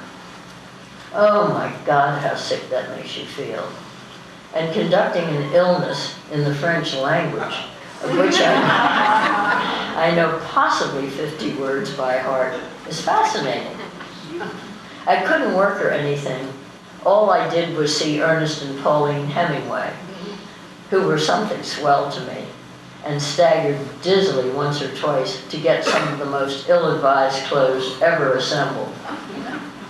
Speaker 6: Oh my God, how sick that makes you feel. And conducting an illness in the French language, of which I know possibly 50 words by heart, is fascinating. I couldn't work or anything. All I did was see Ernest and Pauline Hemingway, who were something swell to me, and staggered dizzily once or twice to get some of the most ill-advised clothes ever assembled.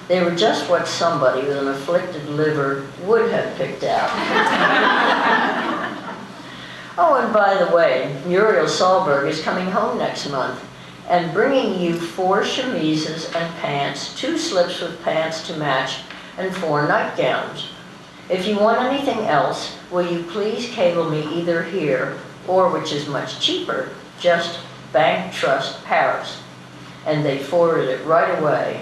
Speaker 6: They were just what somebody with an afflicted liver would have picked out. Oh, and by the way, Muriel Sahlberg is coming home next month and bringing you 4 chemises and pants, 2 slips with pants to match, and 4 nightgowns. If you want anything else, will you please cable me either here or, which is much cheaper, just Bank Trust Paris. And they forwarded it right away.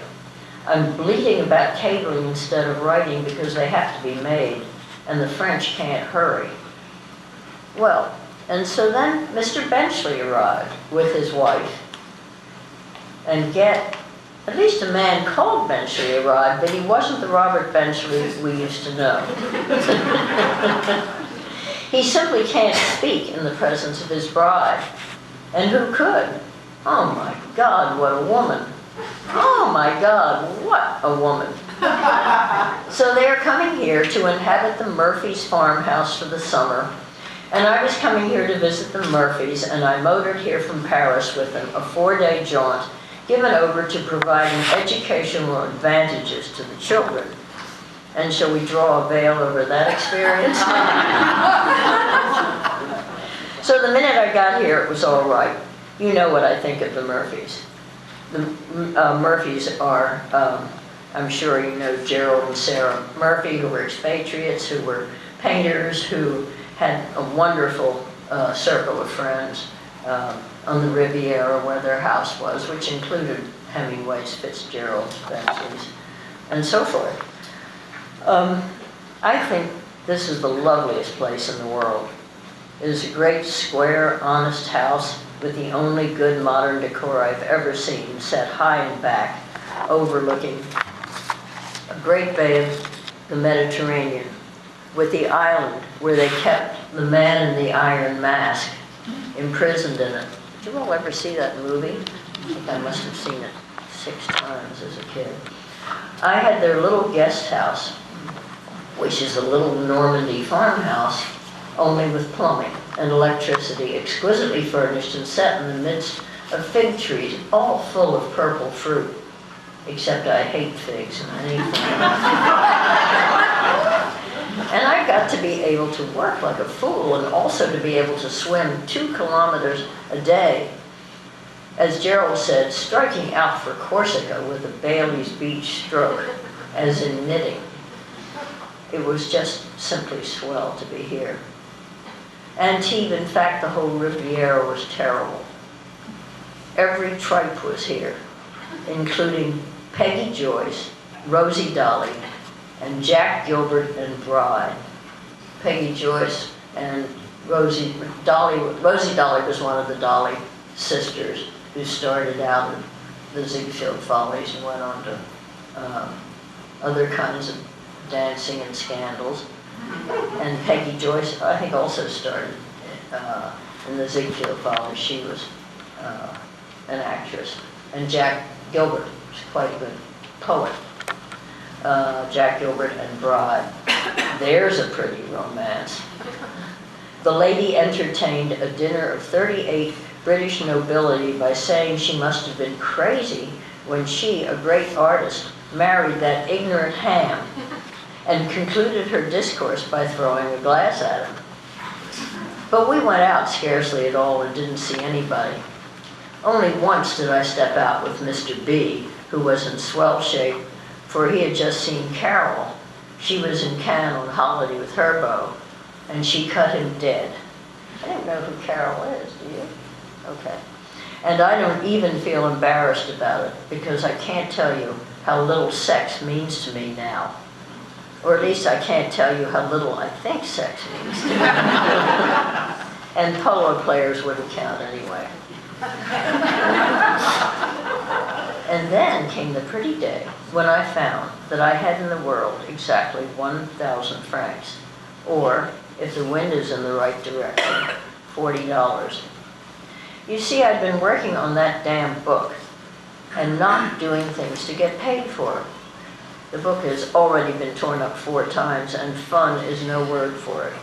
Speaker 6: I'm bleating about cabling instead of writing because they have to be made, and the French can't hurry. Well, and so then Mr. Benchley arrived with his wife. and get at least a man called Benchley a ride, but he wasn't the Robert Benchley we used to know. He simply can't speak in the presence of his bride. And who could? Oh my God, what a woman. Oh my God, what a woman. So they are coming here to inhabit the Murphys' farmhouse for the summer. And I was coming here to visit the Murphys, and I motored here from Paris with them, a 4-day jaunt, given over to providing educational advantages to the children. And shall we draw a veil over that experience? So the minute I got here, it was all right. You know what I think of the Murphys. The Murphys are, I'm sure you know Gerald and Sarah Murphy, who were expatriates, who were painters, who had a wonderful circle of friends on the Riviera where their house was, which included Hemingway's, Fitzgerald's, Benchley's, and so forth. I think this is the loveliest place in the world. It is a great, square, honest house with the only good modern decor I've ever seen, set high and back, overlooking a great bay of the Mediterranean, with the island where they kept the man in the iron mask imprisoned in it. Did you all ever see that movie? I think I must have seen it 6 times as a kid. I had their little guest house, which is a little Normandy farmhouse, only with plumbing and electricity, exquisitely furnished and set in the midst of fig trees, all full of purple fruit. Except I hate figs and anything. And I got to be able to work like a fool and also to be able to swim 2 kilometers a day. As Gerald said, striking out for Corsica with a Bailey's Beach stroke, as in knitting. It was just simply swell to be here. Antibes, in fact, the whole Riviera was terrible. Every tripe was here, including Peggy Joyce, Rosie Dolly, and Jack Gilbert and Bride. Peggy Joyce and Rosie Dolly was one of the Dolly sisters who started out in the Ziegfeld Follies and went on to other kinds of dancing and scandals. And Peggy Joyce, I think, also started in the Ziegfeld Follies. She was an actress. And Jack Gilbert was quite a good poet. Jack Gilbert and Bride. There's a pretty romance. The lady entertained a dinner of 38 British nobility by saying she must have been crazy when she, a great artist, married that ignorant ham, and concluded her discourse by throwing a glass at him. But we went out scarcely at all and didn't see anybody. Only once did I step out with Mr. B, who was in swell shape, for he had just seen Carol. She was in Cannes on holiday with her beau, and she cut him dead. I don't know who Carol is, do you? Okay. And I don't even feel embarrassed about it, because I can't tell you how little sex means to me now. Or at least I can't tell you how little I think sex means to me. And polo players wouldn't count anyway. And then came the pretty day when I found that I had in the world exactly 1,000 francs, or, if the wind is in the right direction, $40. You see, I'd been working on that damn book and not doing things to get paid for it. The book has already been torn up 4 times, and fun is no word for it.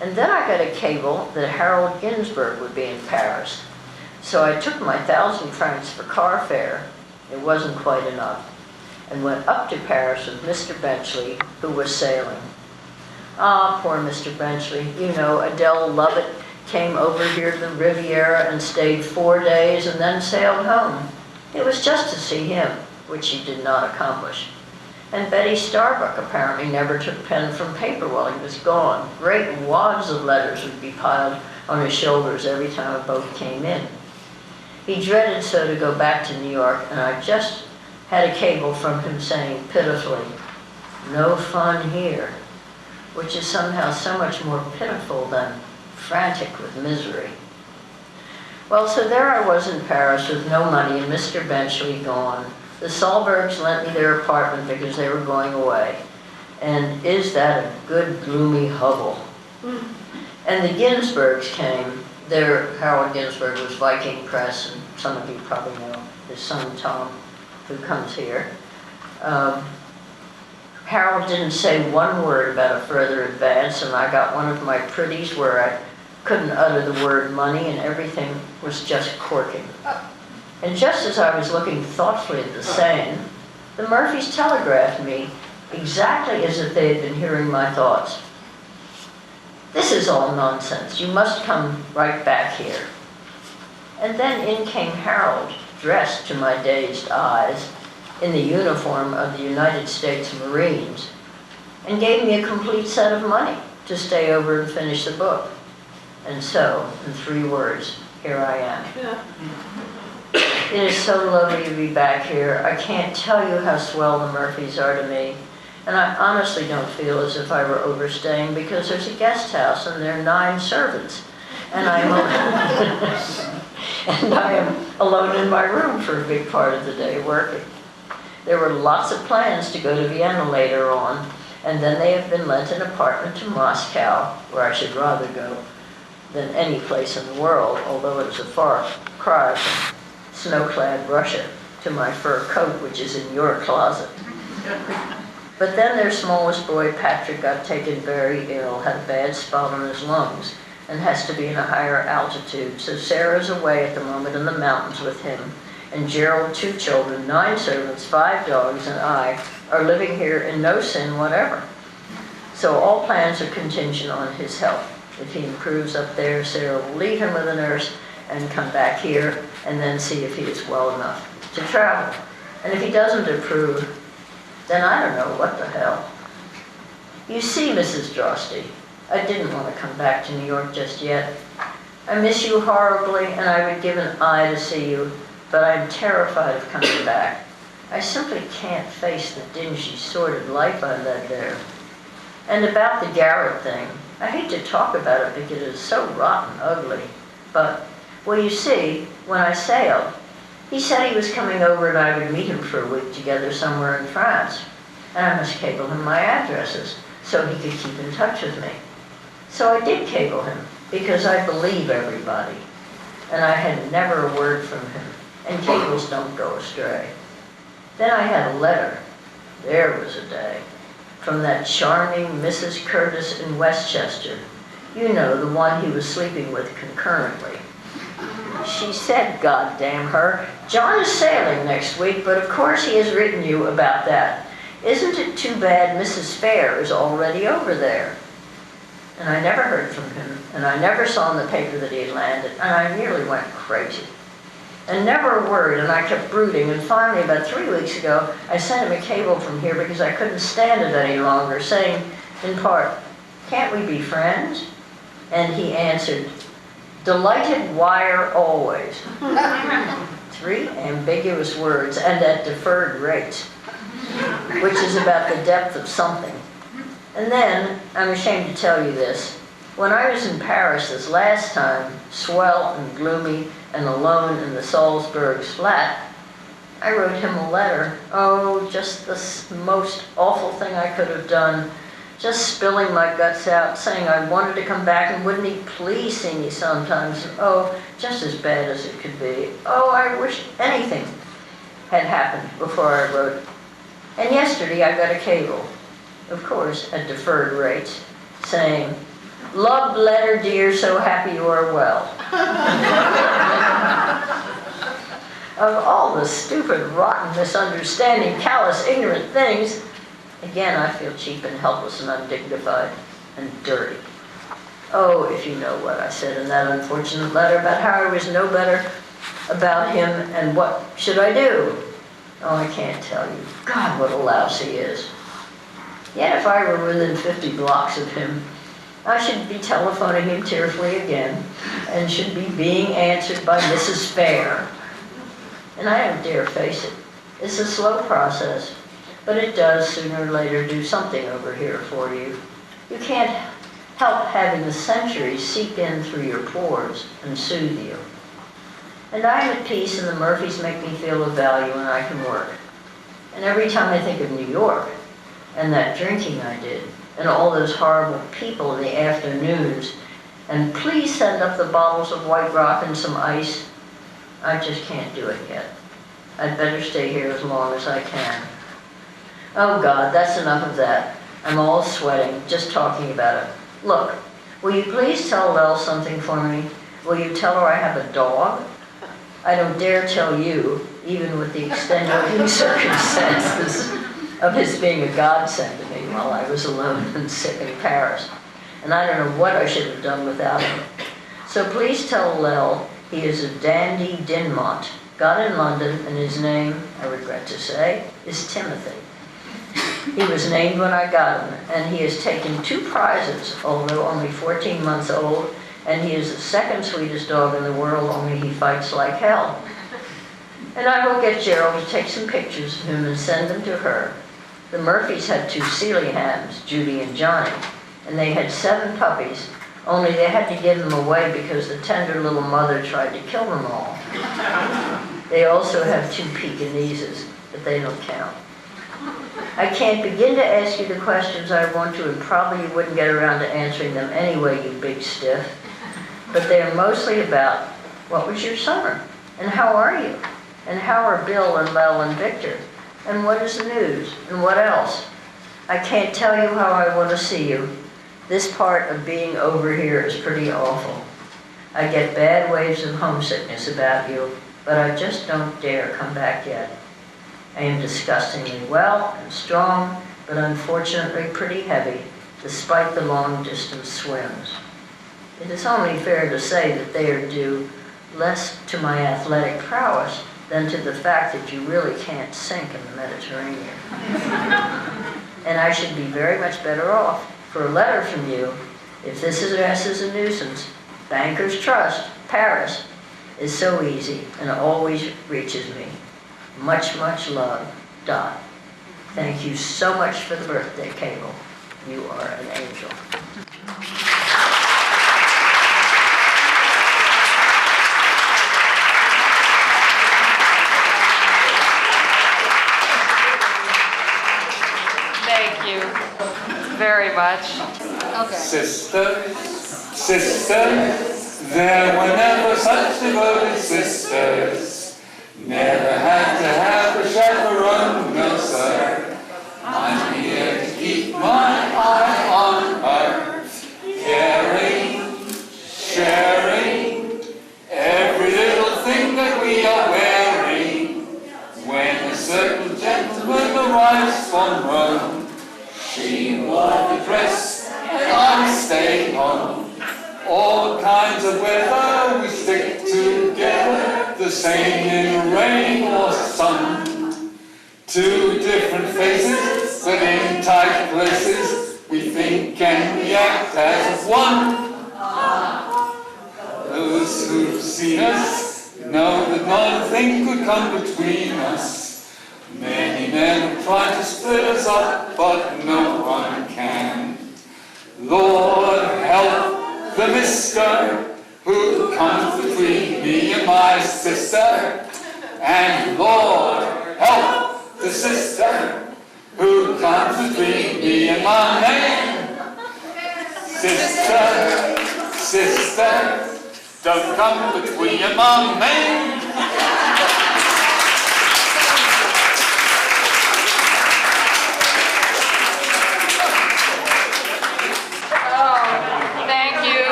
Speaker 6: And then I got a cable that Harold Ginsburg would be in Paris. So I took my 1,000 francs for car fare, it wasn't quite enough, and went up to Paris with Mr. Benchley, who was sailing. Ah, poor Mr. Benchley. You know, Adele Lovett came over here to the Riviera and stayed 4 days and then sailed home. It was just to see him, which she did not accomplish. And Betty Starbuck apparently never took pen from paper while he was gone. Great wads of letters would be piled on his shoulders every time a boat came in. He dreaded so to go back to New York, and I just had a cable from him saying pitifully, "No fun here," which is somehow so much more pitiful than frantic with misery. Well, so there I was in Paris with no money and Mr. Benchley gone. The Solbergs lent me their apartment because they were going away. And is that a good gloomy hovel? And the Ginsbergs came. Harold Ginsberg was Viking Press, and some of you probably know his son Tom, who comes here. Harold didn't say one word about a further advance, and I got one of my pretties where I couldn't utter the word money, and everything was just corking. And just as I was looking thoughtfully at the Seine, the Murphys telegraphed me exactly as if they had been hearing my thoughts. This is all nonsense. You must come right back here. And then in came Harold, dressed to my dazed eyes in the uniform of the United States Marines, and gave me a complete set of money to stay over and finish the book. And so, in 3 words, here I am. It is so lovely to be back here. I can't tell you how swell the Murphys are to me. And I honestly don't feel as if I were overstaying because there's a guest house and there are 9 servants. And I am alone in my room for a big part of the day working. There were lots of plans to go to Vienna later on, and then they have been lent an apartment to Moscow, where I should rather go than any place in the world, although it is a far cry from snow-clad Russia to my fur coat, which is in your closet. But then their smallest boy, Patrick, got taken very ill, had a bad spot on his lungs, and has to be in a higher altitude. So Sarah's away at the moment in the mountains with him. And Gerald, 2 children, 9 servants, 5 dogs, and I are living here in no sin whatever. So all plans are contingent on his health. If he improves up there, Sarah will leave him with a nurse and come back here and then see if he is well enough to travel. And if he doesn't improve, then I don't know what the hell. You see, Mrs. Drosty, I didn't want to come back to New York just yet. I miss you horribly, and I would give an eye to see you, but I'm terrified of coming back. I simply can't face the dingy, sordid life I led there. And about the Garrett thing, I hate to talk about it because it is so rotten ugly. But, well, you see, when I sailed, he said he was coming over and I would meet him for a week together somewhere in France. And I must cable him my addresses so he could keep in touch with me. So I did cable him because I believe everybody. And I had never a word from him. And cables don't go astray. Then I had a letter. There was a day. From that charming Mrs. Curtis in Westchester. You know, the one he was sleeping with concurrently. She said, God damn her, John is sailing next week, but of course he has written you about that. Isn't it too bad Mrs. Fair is already over there? And I never heard from him, and I never saw in the paper that he had landed, and I nearly went crazy. And never a word, and I kept brooding, and finally, about 3 weeks ago, I sent him a cable from here because I couldn't stand it any longer, saying, in part, can't we be friends? And he answered, delighted wire always. 3 ambiguous words, and at deferred rates, which is about the depth of something. And then, I'm ashamed to tell you this, when I was in Paris this last time, swell and gloomy and alone in the Salzburg's flat, I wrote him a letter. Oh, just the most awful thing I could have done. Just spilling my guts out, saying I wanted to come back and wouldn't he please see me sometimes. Oh, just as bad as it could be. Oh, I wish anything had happened before I wrote. And yesterday I got a cable, of course, at deferred rates, saying, love letter, dear, so happy you are well. Of all the stupid, rotten, misunderstanding, callous, ignorant things, again, I feel cheap and helpless and undignified and dirty. Oh, if you know what I said in that unfortunate letter about how I was no better about him and what should I do? Oh, I can't tell you. God, what a louse he is. Yet if I were within 50 blocks of him, I should be telephoning him tearfully again and should be being answered by Mrs. Fair. And I don't dare face it. It's a slow process. But it does, sooner or later, do something over here for you. You can't help having the centuries seep in through your pores and soothe you. And I am at peace, and the Murphys make me feel of value, and I can work. And every time I think of New York, and that drinking I did, and all those horrible people in the afternoons, and please send up the bottles of White Rock and some ice, I just can't do it yet. I'd better stay here as long as I can. Oh God, that's enough of that. I'm all sweating, just talking about it. Look, will you please tell Lel something for me? Will you tell her I have a dog? I don't dare tell you, even with the extenuating circumstances of his being a godsend to me while I was alone and sick in Paris. And I don't know what I should have done without him. So please tell Lel he is a dandy Dinmont, got in London, and his name, I regret to say, is Timothy. He was named when I got him, and he has taken 2 prizes, although only 14 months old, and he is the second sweetest dog in the world, only he fights like hell. And I will get Gerald to take some pictures of him and send them to her. The Murphys had 2 Sealyhams, Judy and Johnny, and they had 7 puppies, only they had to give them away because the tender little mother tried to kill them all. They also have 2 Pekingeses, but they don't count. I can't begin to ask you the questions I want to, and probably you wouldn't get around to answering them anyway, you big stiff. But they're mostly about, what was your summer? And how are you? And how are Bill and Mel and Victor? And what is the news? And what else? I can't tell you how I want to see you. This part of being over here is pretty awful. I get bad waves of homesickness about you, but I just don't dare come back yet. I am disgustingly well and strong, but unfortunately pretty heavy, despite the long-distance swims. It is only fair to say that they are due less to my athletic prowess than to the fact that you really can't sink in the Mediterranean. And I should be very much better off for a letter from you if this address is a nuisance. Bankers Trust, Paris, is so easy and always reaches me. Much, much love, Dot. Thank you so much for the birthday cable. You are an angel.
Speaker 3: Thank you very much. Okay.
Speaker 1: Sisters, sisters, there were never such devoted sisters. Never had to have a chaperone, no sir. I'm here to keep my eye on her, caring, sharing, every little thing that we are wearing. When a certain gentleman arrives from Rome, she wore the dress and I stay home. All kinds of weather we stick together, the same in rain or sun. 2 different faces, but in tight places, we think and we act as one. Those who've seen us know that not a thing could come between us. Many men have tried to split us up, but no one can. Lord help the mister who comes between me and my sister, and Lord help the sister who comes between me and my man. Sister, sister, don't come between you and my man.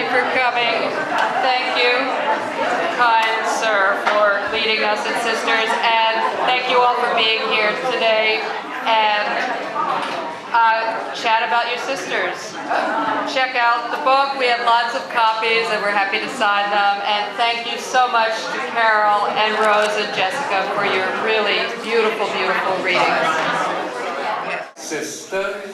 Speaker 3: For coming. Thank you, kind sir, for leading us and sisters, and thank you all for being here today and chat about your sisters. Check out the book. We have lots of copies and we're happy to sign them, and thank you so much to Carol and Rose and Jessica for your really beautiful, beautiful readings.
Speaker 1: Sisters,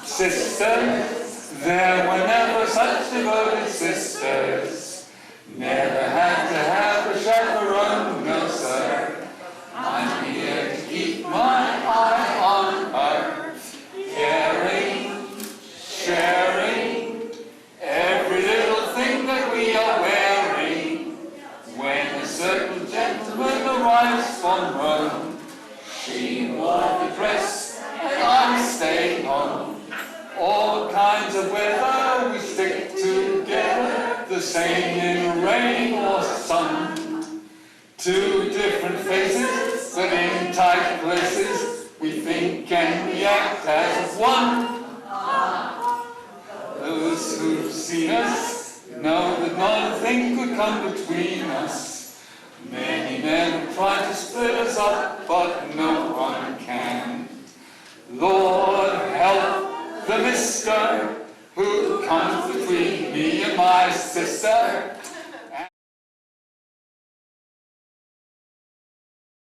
Speaker 1: sisters, there were never such devoted sisters. Never had to have a chaperone, no sir. I'm here to keep my eye on her, caring, sharing, every little thing that we are wearing. When alone. She wore the dress and I stayed home. All kinds of weather we stick together, the same in rain or sun. Two different faces, but in tight places, we think and we act as one. Those who've seen us know that nothing could come between us. Many men have tried to split us up, but no one can. Lord, help the mister who comes between me and my sister.